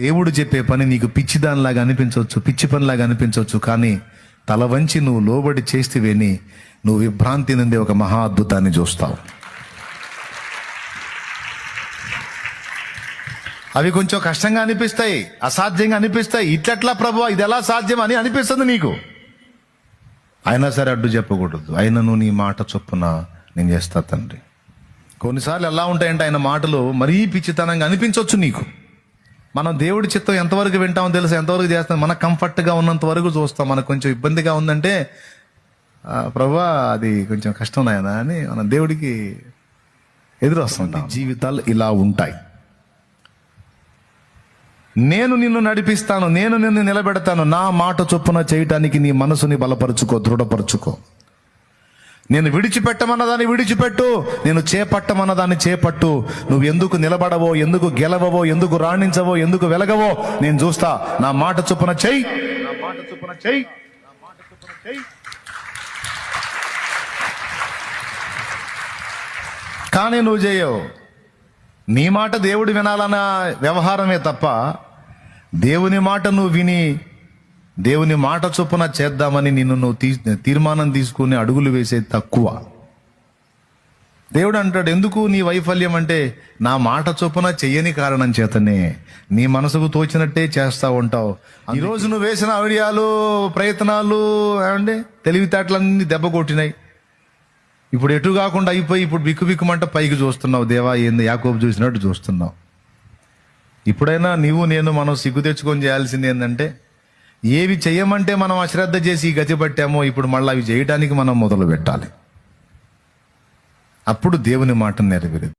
దేవుడు చెప్పే పని నీకు పిచ్చిదానిలాగా అనిపించవచ్చు, పిచ్చి పనిలాగా అనిపించవచ్చు, కానీ తల వంచి నువ్వు లోబడి చేస్తేవేని నువ్వు విభ్రాంతి నుండి ఒక మహా అద్భుతాన్ని చూస్తావు. అవి కొంచెం కష్టంగా అనిపిస్తాయి, అసాధ్యంగా అనిపిస్తాయి. ఇట్లట్లా ప్రభువా ఇది ఎలా సాధ్యం అని అనిపిస్తుంది నీకు. అయినా సరే అడ్డు చెప్పకూడదు. అయినను నీ మాట చొప్పున నేను చేస్తా తండ్రి. కొన్నిసార్లు ఎలా ఉంటాయంటే ఆయన మాటలు మరీ పిచ్చితనంగా అనిపించవచ్చు నీకు. మనం దేవుడి చిత్తం ఎంతవరకు వింటామో తెలుసు, ఎంతవరకు చేస్తాం. మనకు కంఫర్ట్గా ఉన్నంత వరకు చూస్తాం. మనకు కొంచెం ఇబ్బందిగా ఉందంటే ప్రభువా అది కొంచెం కష్టం నాయనా అని మనం దేవుడికి ఎదురు వస్తుంటాం. జీవితాలు ఇలా ఉంటాయి. నేను నిన్ను నడిపిస్తాను, నేను నిన్ను నిలబెడతాను. నా మాట చొప్పున చేయటానికి నీ మనసుని బలపరుచుకో, దృఢపరుచుకో. నేను విడిచిపెట్టమన్నదాన్ని విడిచిపెట్టు, నేను చేపట్టమన్నదాన్ని చేపట్టు. నువ్వు ఎందుకు నిలబడవో, ఎందుకు గెలవవో, ఎందుకు రాణించవో, ఎందుకు వెలగవో నేను చూస్తా. నా మాట చొప్పున చెయ్యి, నా మాట చొప్పున చెయ్యి, నా మాట చొప్పున చెయ్యి. కానీ నువ్వు చేయవు. నీ మాట దేవుడు వినాలన్న వ్యవహారమే తప్ప దేవుని మాట నువ్వు విని దేవుని మాట చొప్పున చేద్దామని నువ్వు తీర్మానం తీసుకుని అడుగులు వేసేది తక్కువ. దేవుడు అంటాడు, ఎందుకు నీ వైఫల్యం అంటే నా మాట చొప్పున చెయ్యని కారణం చేతనే. నీ మనసుకు తోచినట్టే చేస్తా ఉంటావు. ఈరోజు నువ్వు వేసిన ఐడియాలు, ప్రయత్నాలు ఏమంటే తెలివితేటలన్నీ దెబ్బ కొట్టినాయి. ఇప్పుడు ఎటు కాకుండా అయిపోయి ఇప్పుడు బిక్కుమంట పైకి చూస్తున్నావు. దేవా ఏంది యాకోబు చూసినట్టు చూస్తున్నావు. ఇప్పుడైనా నీవు నేను మనం సిగ్గు తెచ్చుకొని చేయాల్సింది ఏంటంటే, ఏవి చెయ్యమంటే మనం అశ్రద్ధ చేసి గతి పట్టామో ఇప్పుడు మళ్ళీ అవి చేయడానికి మనం మొదలు పెట్టాలి. అప్పుడు దేవుని మాట నెరవేరుతుంది.